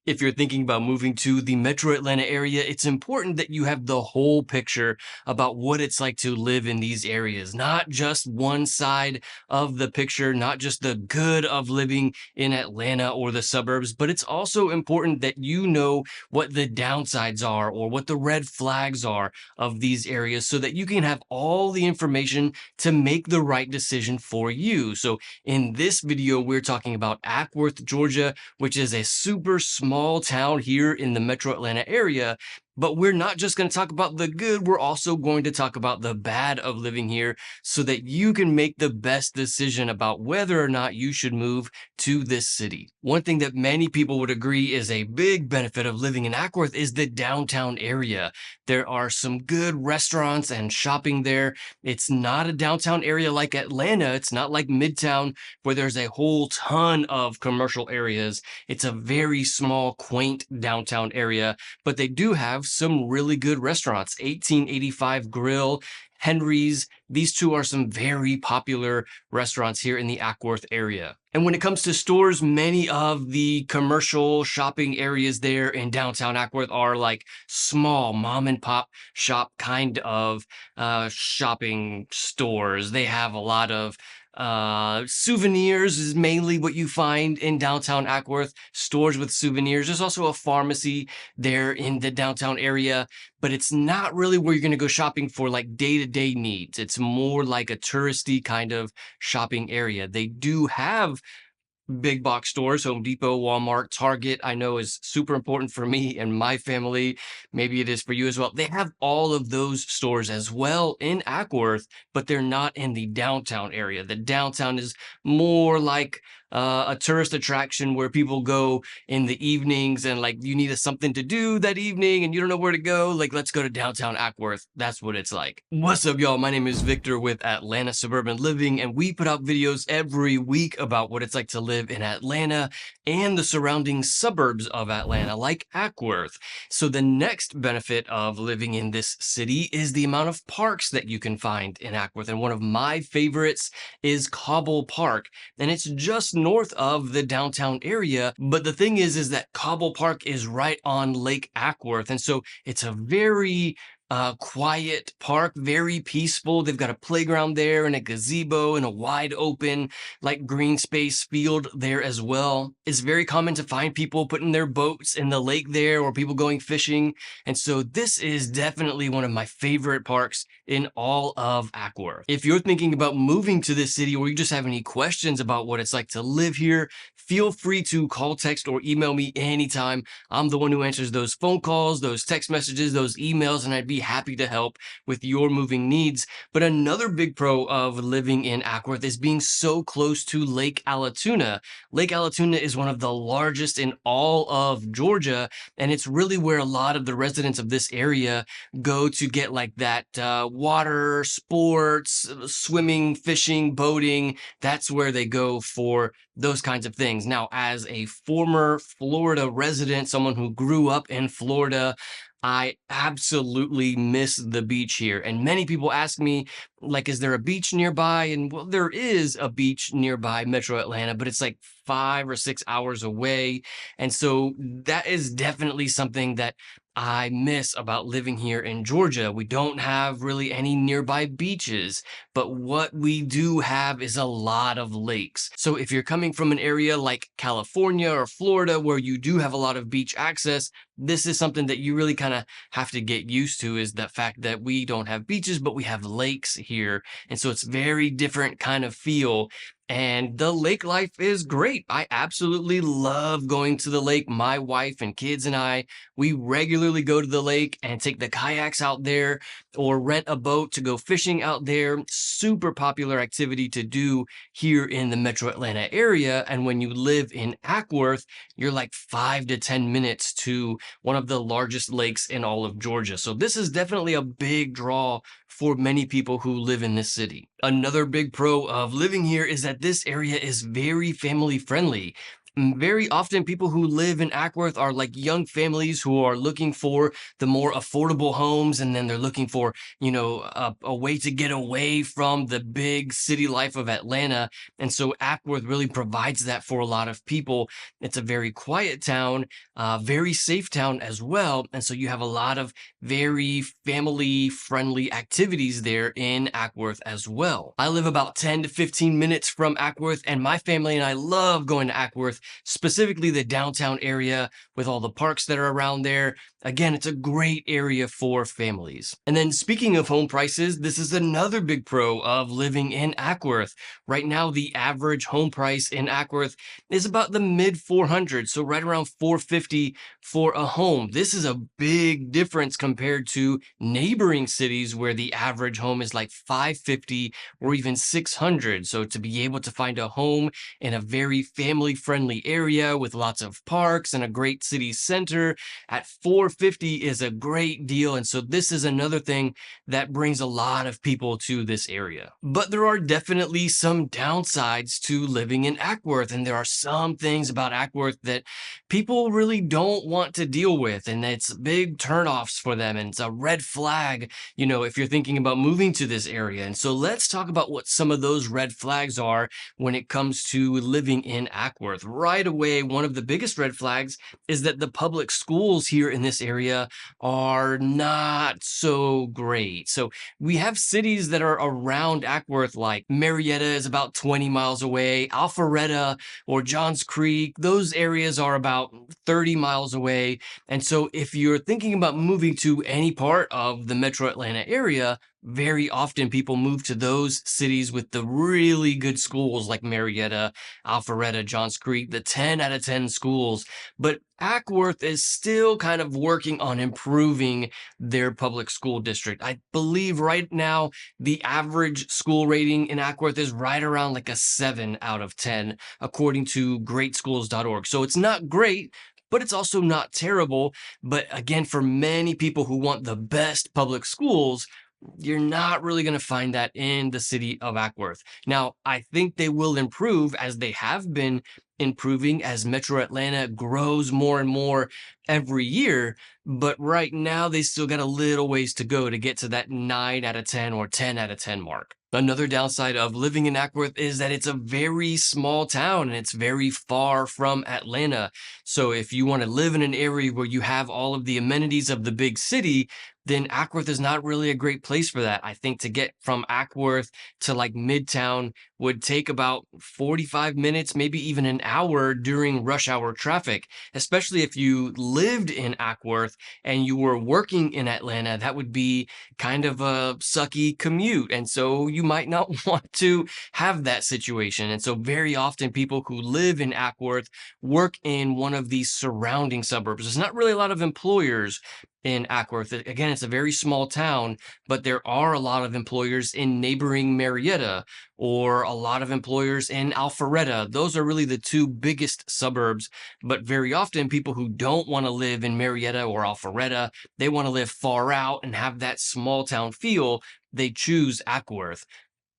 If you're thinking about moving to the metro Atlanta area, it's important that you have the whole picture about what it's like to live in these areas, not just one side of the picture, not just the good of living in Atlanta or the suburbs, but it's also important that you know what the downsides are or what the red flags are of these areas so that you can have all the information to make the right decision for you. So in this video, we're talking about Acworth, Georgia, which is a super small town here in the metro Atlanta area. But we're not just going to talk about the good, we're also going to talk about the bad of living here so that you can make the best decision about whether or not you should move to this city. One thing that many people would agree is a big benefit of living in Acworth is the downtown area. There are some good restaurants and shopping there. It's not a downtown area like Atlanta. It's not like Midtown where there's a whole ton of commercial areas. It's a very small, quaint downtown area, but they do have some really good restaurants. 1885 Grill, Henry's. These two are some very popular restaurants here in the Acworth area. And when it comes to stores, many of the commercial shopping areas there in downtown Acworth are like small mom and pop shop kind of shopping stores. They have a lot of souvenirs is mainly what you find in downtown Acworth, stores with souvenirs. There's also a pharmacy there in the downtown area, but it's not really where you're going to go shopping for like day-to-day needs. It's more like a touristy kind of shopping area. They do have big box stores, Home Depot, Walmart, Target, I know is super important for me and my family. Maybe it is for you as well. They have all of those stores as well in Acworth, but they're not in the downtown area. The downtown is more like a tourist attraction where people go in the evenings and like you need something to do that evening and you don't know where to go. Like, let's go to downtown Acworth. That's what it's like. What's up, y'all? My name is Victor with Atlanta Suburban Living, and we put out videos every week about what it's like to live in Atlanta and the surrounding suburbs of Atlanta, like Acworth. So the next benefit of living in this city is the amount of parks that you can find in Acworth. And one of my favorites is Cobble Park, and it's just north of the downtown area. But the thing is that Cobble Park is right on Lake Acworth. And so it's a very quiet park, very peaceful. They've got a playground there and a gazebo and a wide open like green space field there as well. It's very common to find people putting their boats in the lake there or people going fishing. And so this is definitely one of my favorite parks in all of Acworth. If you're thinking about moving to this city or you just have any questions about what it's like to live here, feel free to call, text, or email me anytime. I'm the one who answers those phone calls, those text messages, those emails, and I'd be happy to help with your moving needs. But another big pro of living in Acworth is being so close to Lake Allatoona. Lake Allatoona is one of the largest in all of Georgia, and it's really where a lot of the residents of this area go to get like that water sports, swimming, fishing, boating. That's where they go for those kinds of things. Now, as a former Florida resident, someone who grew up in Florida, I absolutely miss the beach here. And many people ask me, like, is there a beach nearby? And well, there is a beach nearby Metro Atlanta, but it's like 5 or 6 hours away. And so that is definitely something that I miss about living here in Georgia. We don't have really any nearby beaches, but what we do have is a lot of lakes. So if you're coming from an area like California or Florida where you do have a lot of beach access, this is something that you really kind of have to get used to, is the fact that we don't have beaches, but we have lakes here. And so it's very different kind of feel. And the lake life is great. I absolutely love going to the lake. My wife and kids and I, we regularly go to the lake and take the kayaks out there or rent a boat to go fishing out there. Super popular activity to do here in the metro Atlanta area. And when you live in Acworth, you're like 5 to 10 minutes to one of the largest lakes in all of Georgia. So this is definitely a big draw for many people who live in this city. Another big pro of living here is that this area is very family friendly. Very often, people who live in Acworth are like young families who are looking for the more affordable homes, and then they're looking for, a way to get away from the big city life of Atlanta. And so Acworth really provides that for a lot of people. It's a very quiet town, very safe town as well. And so you have a lot of very family friendly activities there in Acworth as well. I live about 10 to 15 minutes from Acworth, and my family and I love going to Acworth, specifically the downtown area with all the parks that are around there. Again, it's a great area for families. And then speaking of home prices, this is another big pro of living in Acworth. Right now, the average home price in Acworth is about the mid 400s, so right around 450 for a home. This is a big difference compared to neighboring cities where the average home is like 550 or even 600. So to be able to find a home in a very family friendly area with lots of parks and a great city center at 450 is a great deal. And so this is another thing that brings a lot of people to this area. But there are definitely some downsides to living in Acworth, and there are some things about Acworth that people really don't want to deal with, and it's big turnoffs for them, and it's a red flag, if you're thinking about moving to this area. And so let's talk about what some of those red flags are when it comes to living in Acworth. Right away, one of the biggest red flags is that the public schools here in this area are not so great. So we have cities that are around Acworth, like Marietta is about 20 miles away, Alpharetta or Johns Creek, those areas are about 30 miles away. And so if you're thinking about moving to any part of the metro Atlanta area, very often people move to those cities with the really good schools like Marietta, Alpharetta, Johns Creek, the 10 out of 10 schools. But Acworth is still kind of working on improving their public school district. I believe right now the average school rating in Acworth is right around like a 7 out of 10, according to greatschools.org. So it's not great, but it's also not terrible. But again, for many people who want the best public schools, you're not really going to find that in the city of Acworth. Now, I think they will improve, as they have been improving as Metro Atlanta grows more and more every year. But right now, they still got a little ways to go to get to that 9 out of 10 or 10 out of 10 mark. Another downside of living in Acworth is that it's a very small town and it's very far from Atlanta. So if you want to live in an area where you have all of the amenities of the big city, then Acworth is not really a great place for that. I think to get from Acworth to like Midtown would take about 45 minutes, maybe even an hour during rush hour traffic, especially if you lived in Acworth and you were working in Atlanta. That would be kind of a sucky commute. And so you might not want to have that situation. And so very often people who live in Acworth work in one of these surrounding suburbs. There's not really a lot of employers in Acworth. Again, it's a very small town, but there are a lot of employers in neighboring Marietta or a lot of employers in Alpharetta. Those are really the two biggest suburbs. But very often people who don't want to live in Marietta or Alpharetta, they want to live far out and have that small town feel, they choose Acworth.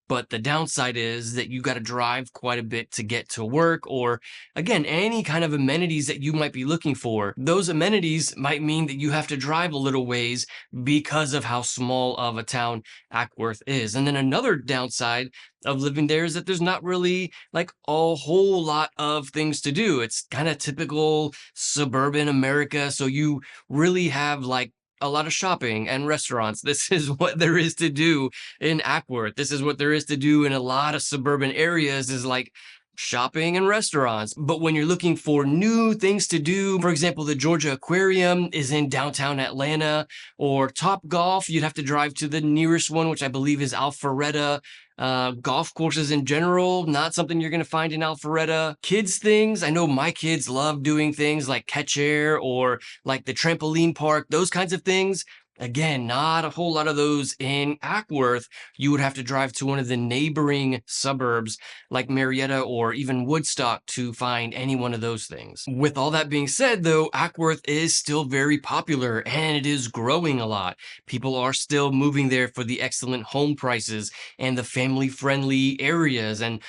But the downside is that you got to drive quite a bit to get to work, or again, any kind of amenities that you might be looking for. Those amenities might mean that you have to drive a little ways because of how small of a town Acworth is. And then another downside of living there is that there's not really like a whole lot of things to do. It's kind of typical suburban America. So you really have like a lot of shopping and restaurants. This is what there is to do in Acworth. This is what there is to do in a lot of suburban areas, is like shopping and restaurants. But when you're looking for new things to do, for example, the Georgia Aquarium is in downtown Atlanta, or Top Golf, you'd have to drive to the nearest one, which I believe is Alpharetta. Golf courses in general, not something you're going to find in Alpharetta. Kids things, I know my kids love doing things like catch air or like the trampoline park, those kinds of things. Again, not a whole lot of those in Acworth. You would have to drive to one of the neighboring suburbs like Marietta or even Woodstock to find any one of those things. With all that being said, though, Acworth is still very popular and it is growing a lot. People are still moving there for the excellent home prices and the family friendly areas. And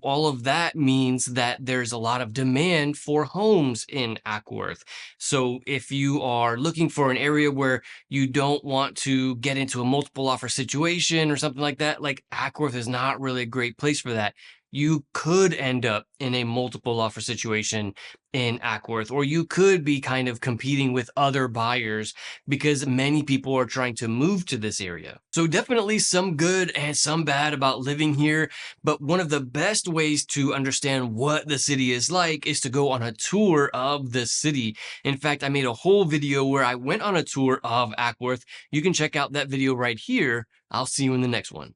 all of that means that there's a lot of demand for homes in Acworth. So if you are looking for an area where you don't want to get into a multiple offer situation or something like that, like Acworth is not really a great place for that. You could end up in a multiple offer situation in Acworth, or you could be kind of competing with other buyers because many people are trying to move to this area. So, definitely some good and some bad about living here. But one of the best ways to understand what the city is like is to go on a tour of the city. In fact, I made a whole video where I went on a tour of Acworth. You can check out that video right here. I'll see you in the next one.